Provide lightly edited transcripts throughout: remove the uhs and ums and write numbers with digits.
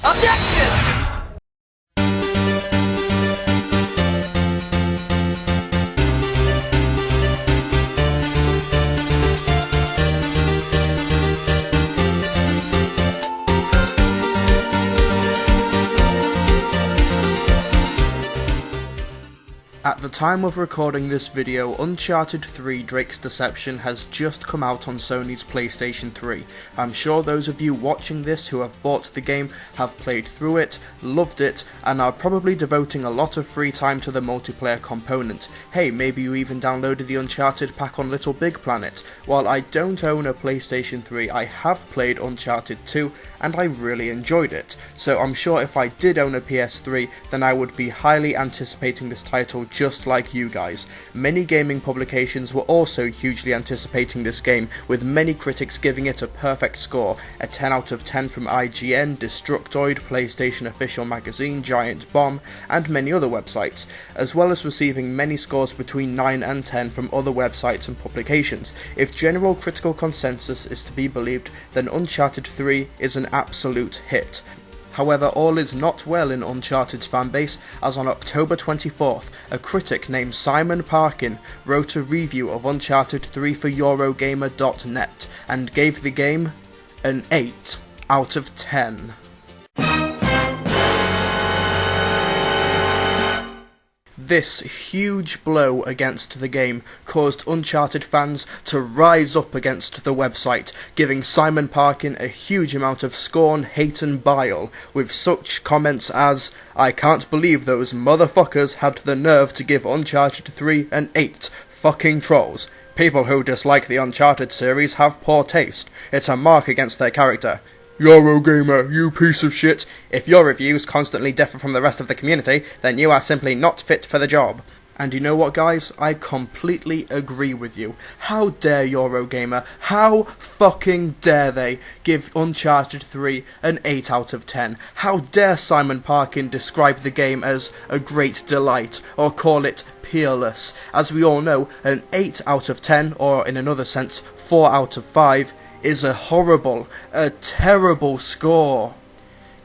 Objection! At the time of recording this video, Uncharted 3 Drake's Deception has just come out on Sony's PlayStation 3. I'm sure those of you watching this who have bought the game have played through it, loved it, and are probably devoting a lot of free time to the multiplayer component. Hey, maybe you even downloaded the Uncharted pack on Little Big Planet. While I don't own a PlayStation 3, I have played Uncharted 2, and I really enjoyed it. So I'm sure if I did own a PS3, then I would be highly anticipating this title just like you guys. Many gaming publications were also hugely anticipating this game, with many critics giving it a perfect score, a 10 out of 10 from IGN, Destructoid, PlayStation Official Magazine, Giant Bomb, and many other websites, as well as receiving many scores between 9 and 10 from other websites and publications. If general critical consensus is to be believed, then Uncharted 3 is an absolute hit. However, all is not well in Uncharted's fanbase, as on October 24th, a critic named Simon Parkin wrote a review of Uncharted 3 for Eurogamer.net and gave the game an 8 out of 10. This huge blow against the game caused Uncharted fans to rise up against the website, giving Simon Parkin a huge amount of scorn, hate and bile, with such comments as, "I can't believe those motherfuckers had the nerve to give Uncharted 3 an 8, fucking trolls. People who dislike the Uncharted series have poor taste. It's a mark against their character. Eurogamer, you piece of shit. If your reviews constantly differ from the rest of the community, then you are simply not fit for the job." And you know what, guys? I completely agree with you. How dare Eurogamer, how fucking dare they give Uncharted 3 an 8 out of 10? How dare Simon Parkin describe the game as a great delight, or call it peerless? As we all know, an 8 out of 10, or in another sense, 4 out of 5, is a horrible, a terrible score.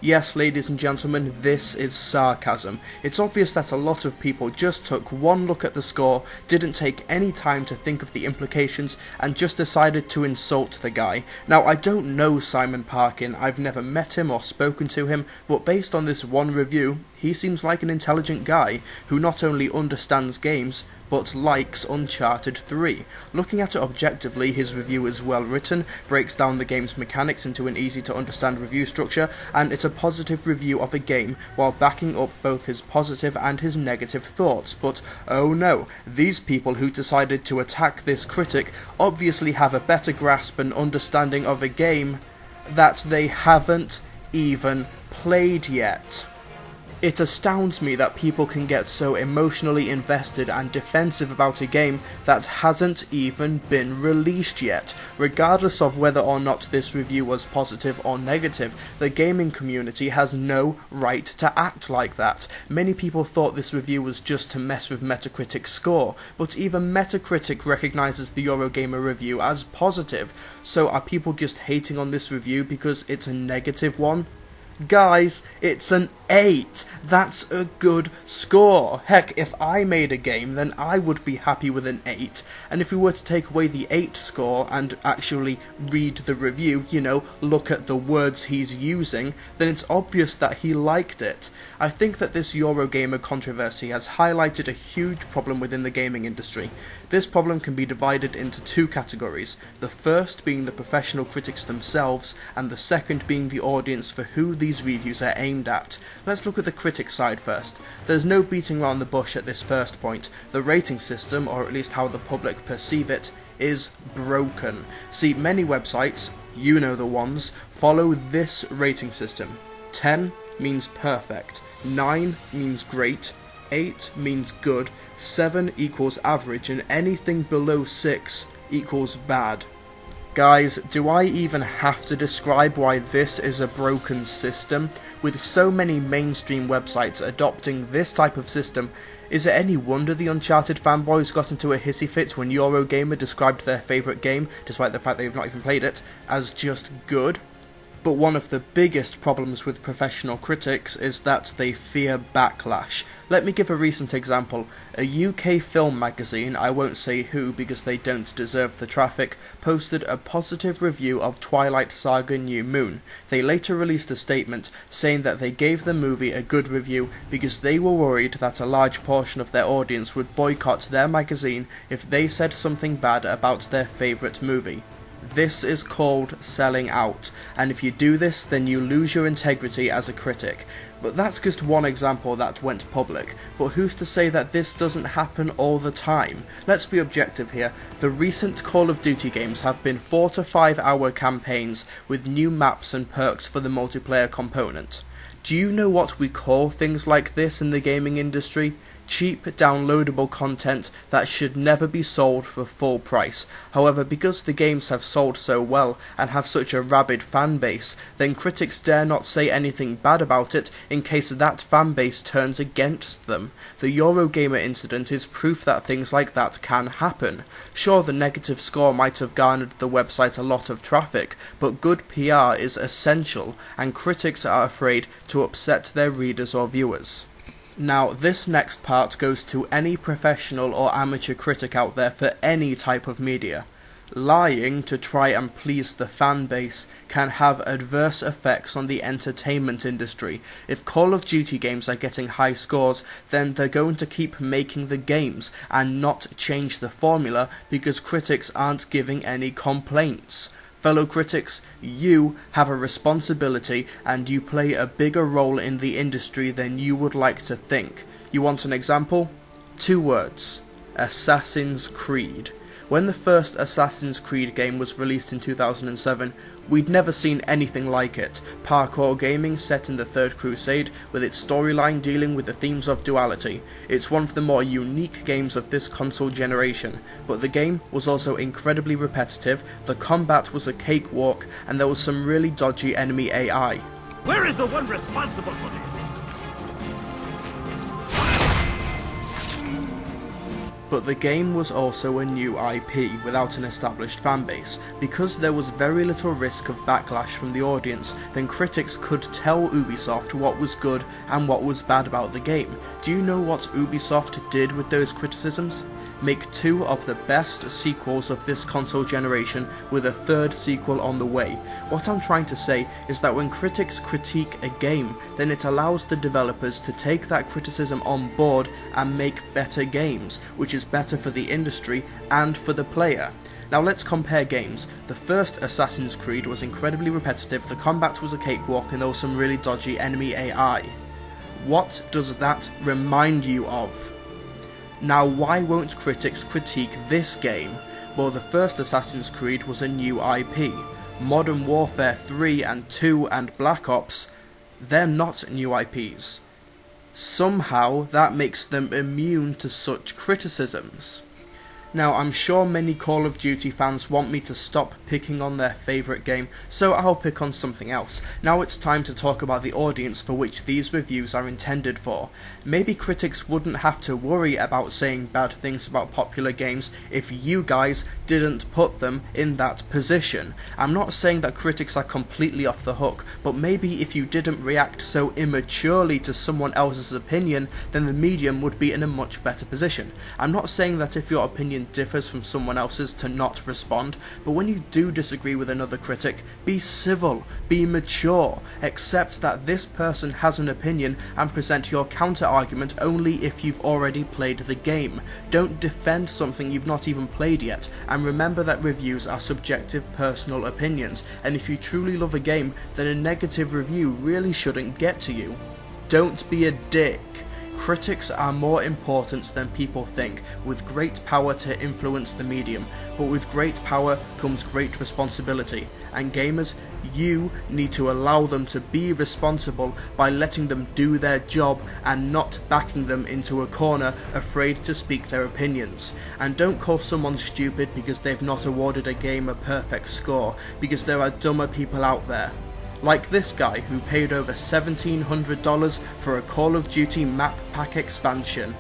Yes, ladies and gentlemen, this is sarcasm. It's obvious that a lot of people just took one look at the score, didn't take any time to think of the implications, and just decided to insult the guy. Now, I don't know Simon Parkin, I've never met him or spoken to him, but based on this one review, he seems like an intelligent guy, who not only understands games, but likes Uncharted 3. Looking at it objectively, his review is well written, breaks down the game's mechanics into an easy to understand review structure, and it's a positive review of a game, while backing up both his positive and his negative thoughts. But oh no, these people who decided to attack this critic obviously have a better grasp and understanding of a game that they haven't even played yet. It astounds me that people can get so emotionally invested and defensive about a game that hasn't even been released yet. Regardless of whether or not this review was positive or negative, the gaming community has no right to act like that. Many people thought this review was just to mess with Metacritic's score, but even Metacritic recognises the Eurogamer review as positive. So are people just hating on this review because it's a negative one? Guys, it's an 8. That's a good score. Heck, if I made a game, then I would be happy with an 8. And if we were to take away the 8 score and actually read the review, you know, look at the words he's using, then it's obvious that he liked it. I think that this Eurogamer controversy has highlighted a huge problem within the gaming industry. This problem can be divided into two categories, the first being the professional critics themselves, and the second being the audience for who these reviews are aimed at. Let's look at the critic side first. There's no beating around the bush at this first point. The rating system, or at least how the public perceive it, is broken. See, many websites, you know the ones, follow this rating system. 10 means perfect, 9 means great, 8 means good, 7 equals average, and anything below 6 equals bad. Guys, do I even have to describe why this is a broken system? With so many mainstream websites adopting this type of system, is it any wonder the Uncharted fanboys got into a hissy fit when Eurogamer described their favourite game, despite the fact they've not even played it, as just good? But one of the biggest problems with professional critics is that they fear backlash. Let me give a recent example. A UK film magazine, I won't say who because they don't deserve the traffic, posted a positive review of Twilight Saga: New Moon. They later released a statement saying that they gave the movie a good review because they were worried that a large portion of their audience would boycott their magazine if they said something bad about their favourite movie. This is called selling out, and if you do this, then you lose your integrity as a critic. But that's just one example that went public, but who's to say that this doesn't happen all the time? Let's be objective here. The recent Call of Duty games have been 4 to 5 hour campaigns with new maps and perks for the multiplayer component. Do you know what we call things like this in the gaming industry? Cheap, downloadable content that should never be sold for full price. However, because the games have sold so well and have such a rabid fan base, then critics dare not say anything bad about it in case that fan base turns against them. The Eurogamer incident is proof that things like that can happen. Sure, the negative score might have garnered the website a lot of traffic, but good PR is essential, and critics are afraid to upset their readers or viewers. Now, this next part goes to any professional or amateur critic out there for any type of media. Lying to try and please the fan base can have adverse effects on the entertainment industry. If Call of Duty games are getting high scores, then they're going to keep making the games and not change the formula because critics aren't giving any complaints. Fellow critics, you have a responsibility and you play a bigger role in the industry than you would like to think. You want an example? 2 words. Assassin's Creed. When the first Assassin's Creed game was released in 2007, we'd never seen anything like it. Parkour gaming set in the Third Crusade, with its storyline dealing with the themes of duality. It's one of the more unique games of this console generation, but the game was also incredibly repetitive, the combat was a cakewalk, and there was some really dodgy enemy AI. Where is the one responsible for this? But the game was also a new IP without an established fanbase. Because there was very little risk of backlash from the audience, then critics could tell Ubisoft what was good and what was bad about the game. Do you know what Ubisoft did with those criticisms? Make 2 of the best sequels of this console generation, with a 3rd sequel on the way. What I'm trying to say is that when critics critique a game, then it allows the developers to take that criticism on board and make better games, which is better for the industry and for the player. Now let's compare games. The first Assassin's Creed was incredibly repetitive, the combat was a cakewalk, and there was some really dodgy enemy AI. What does that remind you of? Now, why won't critics critique this game? Well, the first Assassin's Creed was a new IP. Modern Warfare 3 and 2 and Black Ops, they're not new IPs. Somehow, that makes them immune to such criticisms. Now, I'm sure many Call of Duty fans want me to stop picking on their favourite game, so I'll pick on something else. Now it's time to talk about the audience for which these reviews are intended for. Maybe critics wouldn't have to worry about saying bad things about popular games if you guys didn't put them in that position. I'm not saying that critics are completely off the hook, but maybe if you didn't react so immaturely to someone else's opinion, then the medium would be in a much better position. I'm not saying that if your opinion differs from someone else's to not respond, but when you do disagree with another critic, be civil, be mature, accept that this person has an opinion and present your counter argument only if you've already played the game. Don't defend something you've not even played yet, and remember that reviews are subjective personal opinions, and if you truly love a game, then a negative review really shouldn't get to you. Don't be a dick. Critics are more important than people think, with great power to influence the medium, but with great power comes great responsibility, and gamers, you need to allow them to be responsible by letting them do their job and not backing them into a corner afraid to speak their opinions. And don't call someone stupid because they've not awarded a game a perfect score, because there are dumber people out there. Like this guy who paid over $1,700 for a Call of Duty map pack expansion.